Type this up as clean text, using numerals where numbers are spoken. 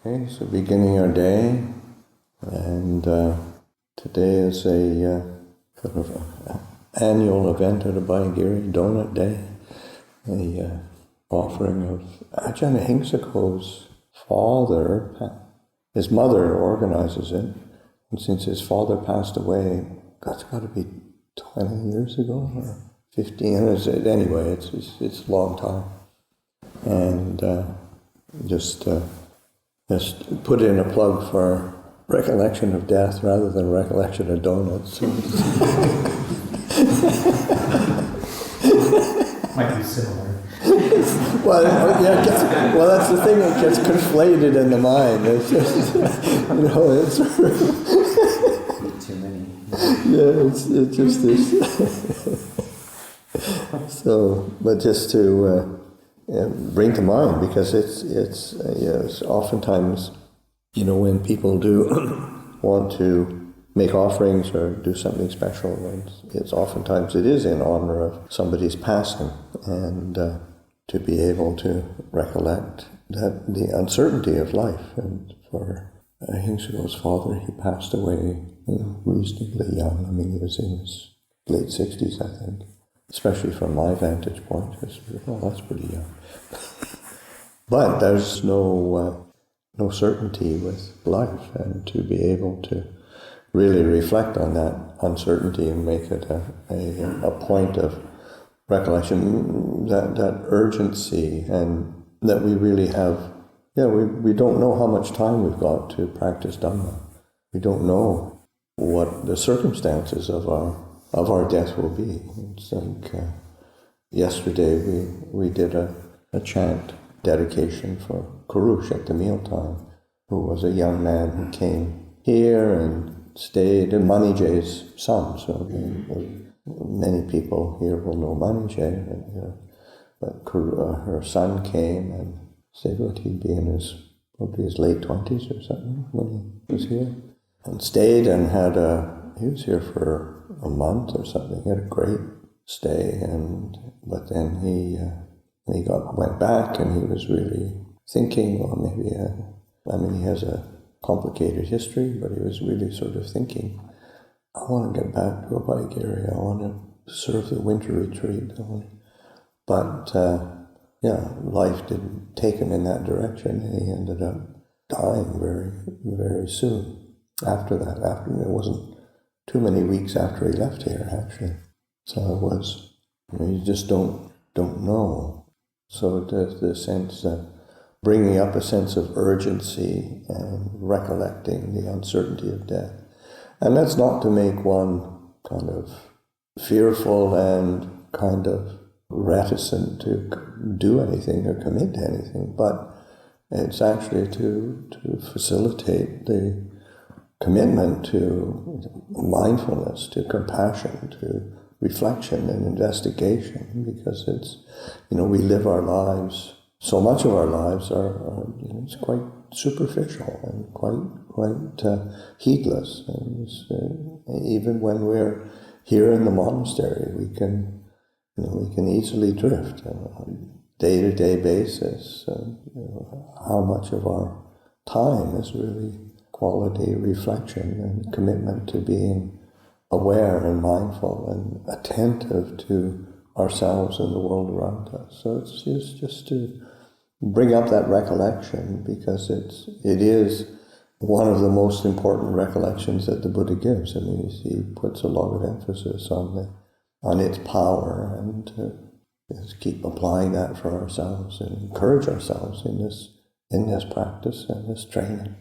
Okay, so beginning our day, and today is a kind of annual event at Abhayagiri, Donut Day, a offering of Ajahn Hingsako's father. His mother organizes it, and since his father passed away, that's got to be 20 years ago, or 15, anyway, it's a long time. And just put in a plug for Recollection of Death rather than Recollection of Donuts. Might be similar. Well, that's the thing, it gets conflated in the mind. It's just, it's... Too many. Yeah, it's just this. So, but just to bring to mind, because it's oftentimes, when people do want to make offerings or do something special, it's oftentimes it is in honor of somebody's passing, and to be able to recollect that the uncertainty of life. And for Hingsako's father, he passed away reasonably young. I mean, he was in his late 60s, I think. Especially from my vantage point, because, that's pretty young. But there's no certainty with life, and to be able to really reflect on that uncertainty and make it a point of recollection, that urgency, and that we really have, we don't know how much time we've got to practice Dhamma. We don't know what the circumstances of our death will be. It's like yesterday we did a chant dedication for Kurush at the mealtime, who was a young man who came here and stayed in Manijay's son. So many people here will know Manijay, but her son came and said that he'd be in probably his late 20s or something when he was here, and stayed and he was here for a month or something. He had a great stay, but then he went back, and he was really thinking, he has a complicated history, but he was really sort of thinking, I want to get back to Abhayagiri, I want to serve the winter retreat. But life didn't take him in that direction, and he ended up dying very, very soon after that. It wasn't too many weeks after he left here, actually. So it was, you just don't know. So there's the sense that bringing up a sense of urgency and recollecting the uncertainty of death. And that's not to make one kind of fearful and kind of reticent to do anything or commit to anything, but it's actually to facilitate the commitment to mindfulness, to compassion, to reflection and investigation, because it's, we live our lives, so much of our lives are it's quite superficial and quite heedless. And even when we're here in the monastery, we can easily drift on a day-to-day basis. How much of our time is really quality reflection and commitment to being aware and mindful and attentive to ourselves and the world around us. So it's just to bring up that recollection, because it is one of the most important recollections that the Buddha gives. I mean, he puts a lot of emphasis on its power, and just keep applying that for ourselves and encourage ourselves in this practice and this training.